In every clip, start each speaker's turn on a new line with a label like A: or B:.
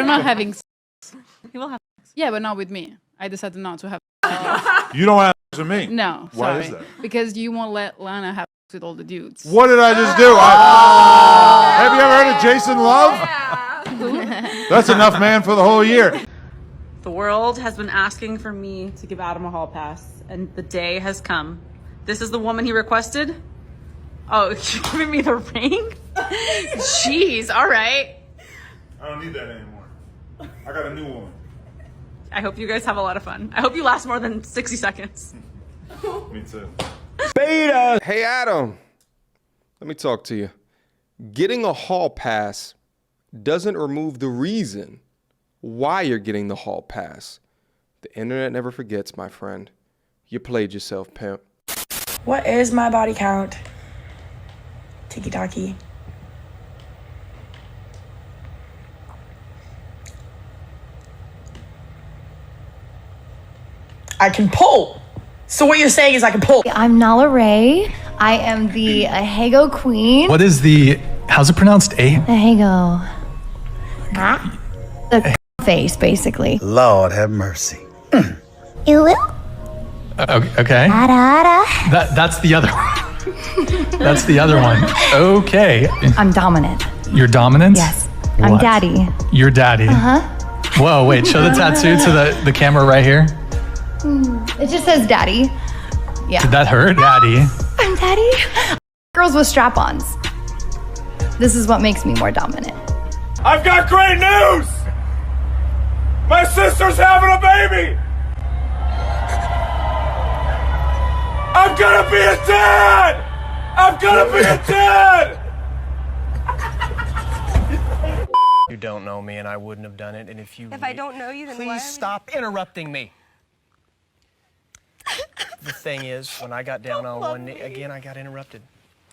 A: not having sex.
B: He will have sex.
A: Yeah, but not with me. I decided not to have
C: You don't want to have sex with me?
A: No,
C: Why
A: sorry.
C: is that?
A: Because you won't let Lana have sex with all the dudes.
C: What did I just do? Have you ever heard of Jason Love? That's enough man for the whole year.
B: The world has been asking for me to give Adam a hall pass, and the day has come. This is the woman he requested. Oh, you're giving me the ring? Jeez, all right.
C: I don't need that anymore. I got a new woman.
B: I hope you guys have a lot of fun. I hope you last more than 60 seconds.
C: Me too.
D: Beta! Hey, Adam. Let me talk to you. Getting a hall pass doesn't remove the reason why you're getting the hall pass. The internet never forgets, my friend. You played yourself, pimp.
E: What is my body count? Tiki-taki. I can pull. So what you're saying is I can pull.
F: I'm Nala Ray. I am the Ahego Queen.
G: What is the, how's it pronounced?
F: Ahego. The face, basically.
H: Lord have mercy.
F: Ew.
G: Okay. That's the other one. That's the other one. Okay.
F: I'm dominant.
G: You're dominant?
F: Yes. I'm
G: What?
F: daddy.
G: You're daddy. Whoa, wait, show the tattoo to the camera right here.
F: It just says daddy. Yeah.
G: Did that hurt? Daddy.
F: I'm daddy. Girls with strap-ons. This is what makes me more dominant.
C: I've got great news! My sister's having a baby! I'm gonna be a dad! I'm gonna be a dad!
I: You don't know me and I wouldn't have done it, and if
J: I don't know you, then
I: please stop interrupting me. The thing is, when I got down on one knee, again, I got interrupted.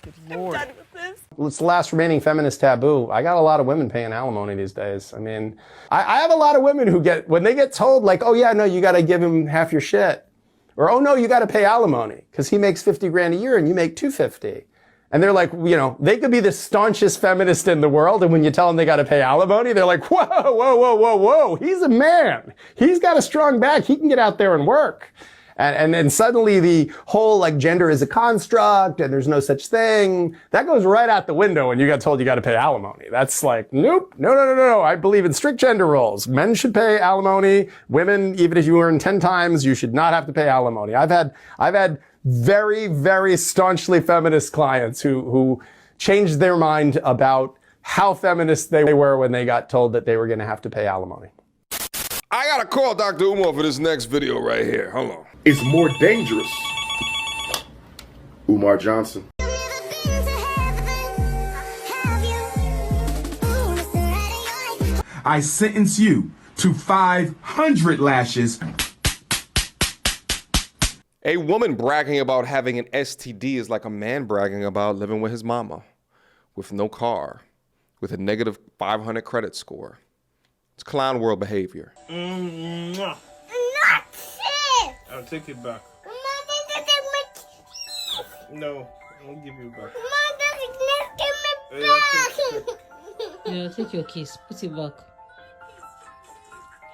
I: Good Lord.
J: I'm done with this.
K: It's the last remaining feminist taboo. I got a lot of women paying alimony these days. I mean, I have a lot of women who get, when they get told like, oh yeah, no, you got to give him half your shit. Or, oh no, you got to pay alimony because he makes 50 grand a year and you make 250. And they're like, you know, they could be the staunchest feminist in the world. And when you tell them they got to pay alimony, they're like, whoa, whoa, whoa, whoa, whoa. He's a man. He's got a strong back. He can get out there and work. And then suddenly the whole like gender is a construct and there's no such thing. That goes right out the window when you got told you got to pay alimony. That's like, nope, no. I believe in strict gender roles. Men should pay alimony. Women, even if you earn 10 times, you should not have to pay alimony. I've had very, very staunchly feminist clients who changed their mind about how feminist they were when they got told that they were going to have to pay alimony.
D: I gotta call Dr. Umar for this next video right here. Hold on.
L: It's more dangerous. Umar Johnson.
M: I sentence you to 500 lashes.
D: A woman bragging about having an STD is like a man bragging about living with his mama, with no car, with a negative 500 credit score. It's clown world behavior.
C: I'll take it back. No, I'll give you back.
N: Yeah, take your kiss. Put it back.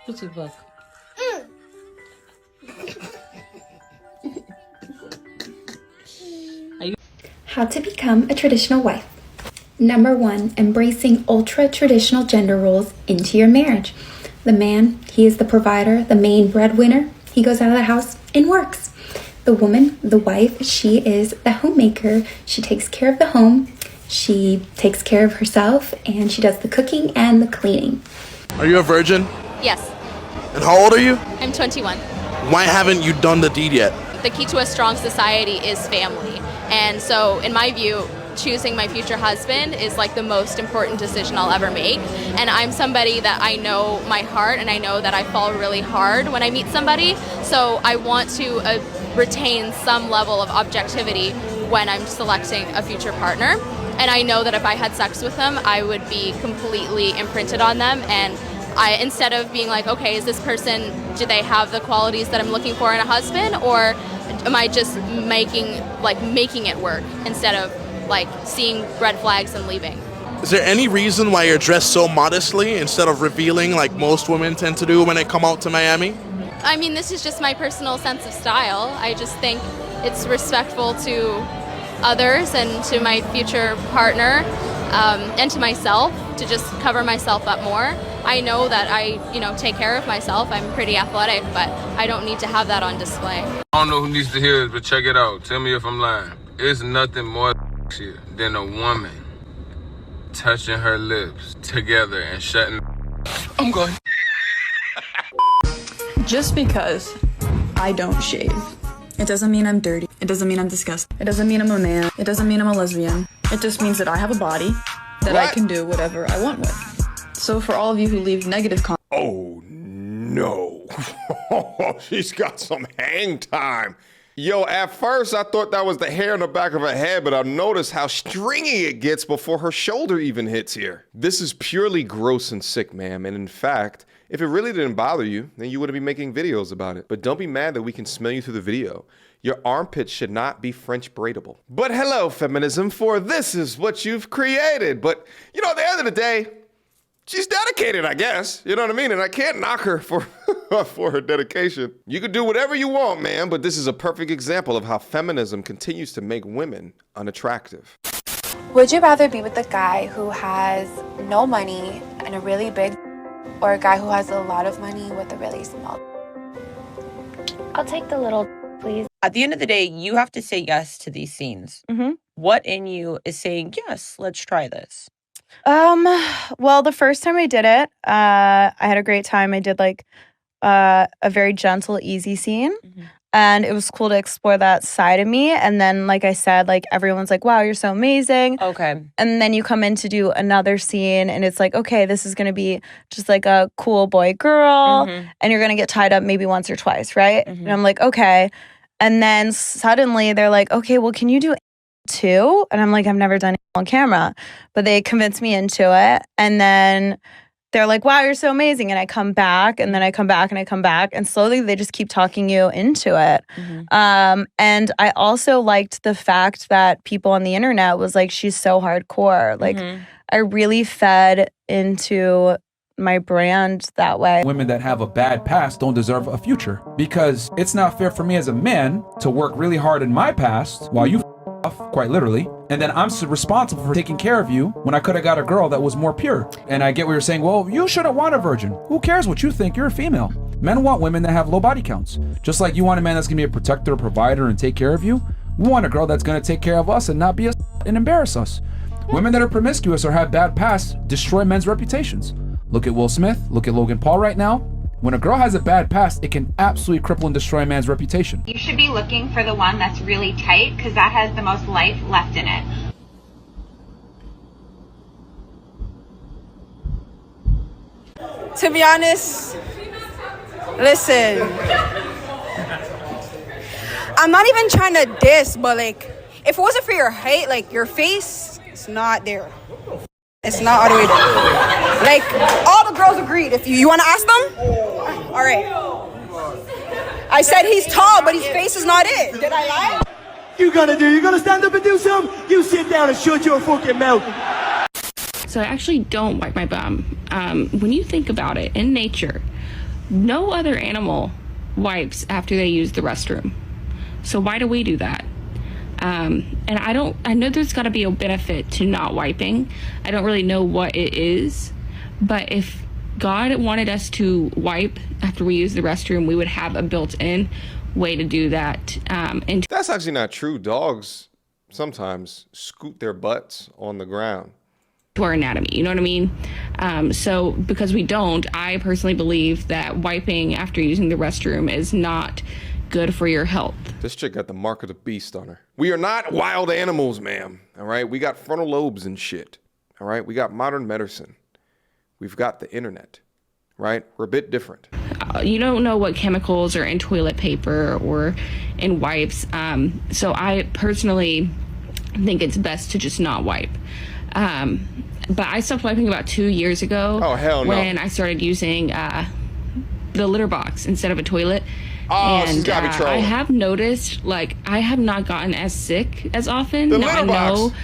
N: Put it back.
O: How to become a traditional wife. Number 1, embracing ultra-traditional gender roles into your marriage. The man, he is the provider, the main breadwinner. He goes out of the house and works. The woman, the wife, she is the homemaker. She takes care of the home. She takes care of herself, and she does the cooking and the cleaning.
P: Are you a virgin?
Q: Yes.
P: And how old are you?
Q: I'm 21.
P: Why haven't you done the deed yet?
Q: The key to a strong society is family. And so, in my view, choosing my future husband is like the most important decision I'll ever make. And I'm somebody that I know my heart, and I know that I fall really hard when I meet somebody. So I want to retain some level of objectivity when I'm selecting a future partner. And I know that if I had sex with them, I would be completely imprinted on them. And instead of being like, okay, is this person, do they have the qualities that I'm looking for in a husband, or am I just making it work instead of like seeing red flags and leaving?
P: Is there any reason why you're dressed so modestly instead of revealing like most women tend to do when they come out to Miami?
Q: I mean, this is just my personal sense of style. I just think it's respectful to others and to my future partner and to myself to just cover myself up more. I know that I, take care of myself. I'm pretty athletic, but I don't need to have that on display.
H: I don't know who needs to hear this, but check it out. Tell me if I'm lying. It's nothing more than a woman touching her lips together and shutting. I'm going.
J: Just because I don't shave, it doesn't mean I'm dirty. It doesn't mean I'm disgusting. It doesn't mean I'm a man. It doesn't mean I'm a lesbian. It just means that I have a body that I can do whatever I want with. So for all of you who leave negative comments.
D: Oh, no. She's got some hang time. Yo, at first I thought that was the hair on the back of her head, but I've noticed how stringy it gets before her shoulder even hits here. This is purely gross and sick, ma'am. And in fact, if it really didn't bother you, then you wouldn't be making videos about it. But don't be mad that we can smell you through the video. Your armpits should not be French braidable. But hello, feminism, for this is what you've created. But, at the end of the day, she's dedicated, I guess. You know what I mean? And I can't knock her for for her dedication. You can do whatever you want, man, but this is a perfect example of how feminism continues to make women unattractive.
R: Would you rather be with a guy who has no money and a really big, or a guy who has a lot of money with a really small?
F: I'll take the little, please.
S: At the end of the day, you have to say yes to these scenes. What in you is saying, yes, let's try this?
T: Well, the first time I did it, I had a great time. I did like a very gentle, easy scene. And it was cool to explore that side of me. And then, like I said, like everyone's like, wow, you're so amazing.
S: Okay.
T: And then you come in to do another scene and it's like, okay, this is going to be just like a cool boy girl. And you're going to get tied up maybe once or twice, right? And I'm like, okay. And then suddenly they're like, okay, well, can you do too? And I'm like, I've never done it on camera. But they convinced me into it. And then they're like, wow, you're so amazing. And I come back and then I come back and I come back. And slowly they just keep talking you into it. And I also liked the fact that people on the internet was like, she's so hardcore. Like, I really fed into my brand that way.
U: Women that have a bad past don't deserve a future, because it's not fair for me as a man to work really hard in my past while you off, quite literally, and then I'm responsible for taking care of you when I could have got a girl that was more pure. And I get what you're saying, well, you shouldn't want a virgin. Who cares what you think? You're a female. Men want women that have low body counts. Just like you want a man that's gonna be a protector, a provider, and take care of you, we want a girl that's gonna take care of us and not be and embarrass us. Women that are promiscuous or have bad pasts destroy men's reputations. Look at Will Smith, look at Logan Paul right now. When a girl has a bad past, it can absolutely cripple and destroy a man's reputation.
V: You should be looking for the one that's really tight, because that has the most life left in it.
W: To be honest, listen, I'm not even trying to diss, but like, if it wasn't for your height, like your face, it's not there. It's not all the way there. Like, all the girls agreed. If you want to ask them? All right. I said he's tall, but his face is not it. Did I lie?
X: You gonna stand up and do something? You sit down and shut your fucking mouth.
Y: So I actually don't wipe my bum. When you think about it, in nature, no other animal wipes after they use the restroom. So why do we do that? And I know there's got to be a benefit to not wiping. I don't really know what it is, but if God wanted us to wipe after we use the restroom, we would have a built-in way to do that. And
D: that's actually not true. Dogs sometimes scoot their butts on the ground.
Y: To our anatomy, you know what I mean? So because we don't, I personally believe that wiping after using the restroom is not good for your health.
D: This chick got the mark of the beast on her. We are not wild animals, ma'am. All right, we got frontal lobes and shit. All right, we got modern medicine. We've got the internet, right? We're a bit different.
Y: You don't know what chemicals are in toilet paper or in wipes. So I personally think it's best to just not wipe. But I stopped wiping about 2 years ago.
D: Oh, hell no.
Y: When I started using the litter box instead of a toilet.
D: Oh,
Y: and
D: she's gotta be trolling.
Y: I have noticed, like, I have not gotten as sick as often.
D: The
Y: now
D: litter
Y: I know
D: box.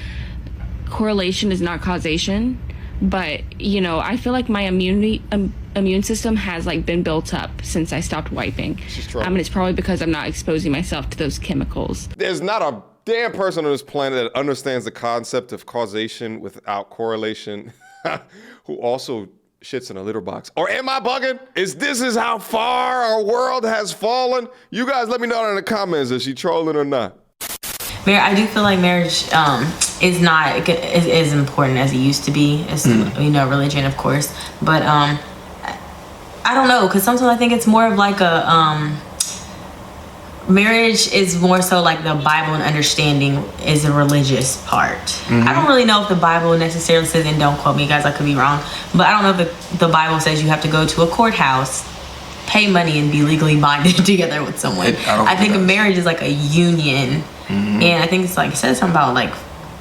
Y: correlation is not causation, but you know, I feel like my immune system has like been built up since I stopped wiping. And it's probably because I'm not exposing myself to those chemicals.
D: There's not a damn person on this planet that understands the concept of causation without correlation who also shits in a litter box. Or am I bugging? This is how far our world has fallen? You guys let me know in the comments, is she trolling or not?
A: I do feel like marriage is not as important as it used to be. As you know, religion, of course. But I don't know, because sometimes I think it's more of like a marriage is more so like the Bible and understanding is a religious part. I don't really know if the Bible necessarily says, and don't quote me guys, I could be wrong, but I don't know if the Bible says you have to go to a courthouse, pay money, and be legally binded together with someone. I think a marriage is like a union. And I think it's like, it says something about like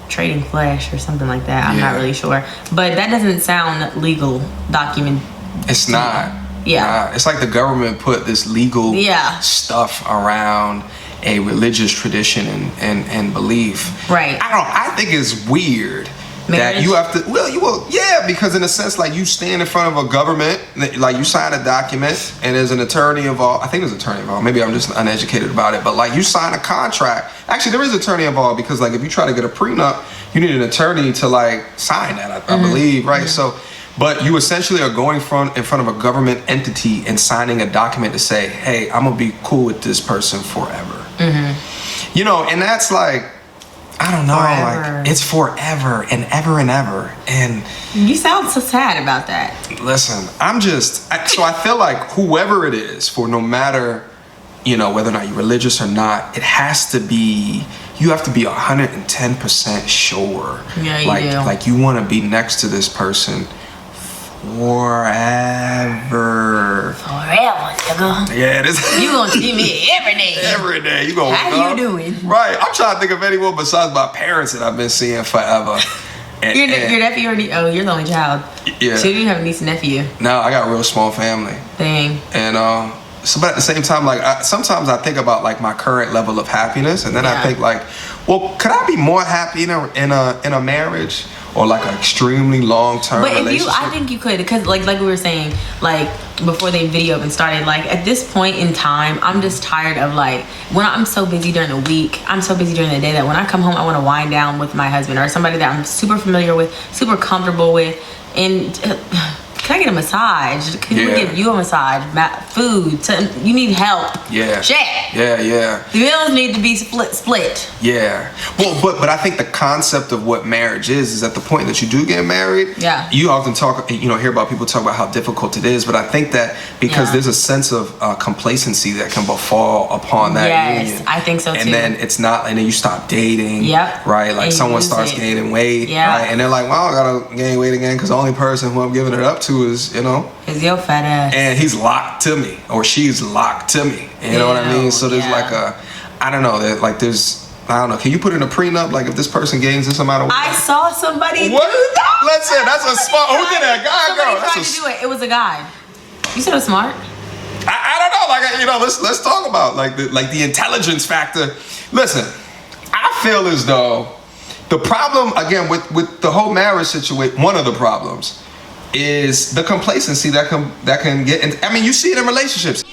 A: trading flesh or something like that. I'm not really sure. But that doesn't sound legal document.
B: It's not.
A: Yeah.
B: It's like the government put this legal stuff around a religious tradition and belief.
A: Right.
B: I think it's weird. That you have to, because in a sense, like you stand in front of a government, like you sign a document and there's an attorney involved. I think there's an attorney involved. Maybe I'm just uneducated about it, but like you sign a contract. Actually, there is an attorney involved because like if you try to get a prenup, you need an attorney to like sign that, I believe, right? So, but you essentially are going in front of a government entity and signing a document to say, hey, I'm gonna be cool with this person forever. You know, and that's like, I don't know, like it's forever and ever and ever. And
A: you sound so sad about that.
B: Listen, so I feel like whoever it is, for no matter, you know, whether or not you're religious or not, it has to be, you have to be 110% sure. Yeah, you do. Like you want to be next to this person forever.
A: Forever, nigga.
B: Yeah, this.
A: You gonna see me every day.
B: Every day. You gonna
A: How you doing?
B: Right. I'm trying to think of anyone besides my parents that I've been seeing forever.
A: Your nephew already? Oh, you're the only child.
B: Yeah.
A: So you have a niece and nephew?
B: No, I got a real small family.
A: Dang.
B: And so, but at the same time, like sometimes I think about like my current level of happiness, and then I think like, well, could I be more happy in a marriage? Or like an extremely long-term relationship.
A: I think you could, because like we were saying, like before the video even started, like at this point in time, I'm just tired of like, when I'm so busy during the week, I'm so busy during the day that when I come home, I want to wind down with my husband or somebody that I'm super familiar with, super comfortable with, and can I get a massage? Can we give you a massage? Food? You need help?
B: Yeah.
A: Shit.
B: Yeah.
A: The bills need to be split.
B: Yeah. Well, but I think the concept of what marriage is at the point that you do get married.
A: Yeah.
B: You often hear about people talk about how difficult it is, but I think that because there's a sense of complacency that can befall upon that union.
A: Yes, I think so too.
B: And then it's not, and then you stop dating.
A: Yep.
B: Right. Like someone starts gaining weight. Yeah. Right? And they're like, well, I gotta gain weight again because the only person who I'm giving it up to is, you know,
A: is your fat ass.
B: And he's locked to me, or she's locked to me. You know what I mean? So there's like I don't know, I don't know. Can you put in a prenup, like if this person gains this amount of weight?
A: I saw somebody
B: what?
A: do that.
B: Listen, that's a smart. Who did that? Guy,
A: somebody
B: girl?
A: Tried to do it. It was a guy. You said it was smart.
B: I don't know. Like, you know, let's talk about like the intelligence factor. Listen, I feel as though the problem again with the whole marriage situation, one of the problems is the complacency that can get. I mean, you see it in relationships.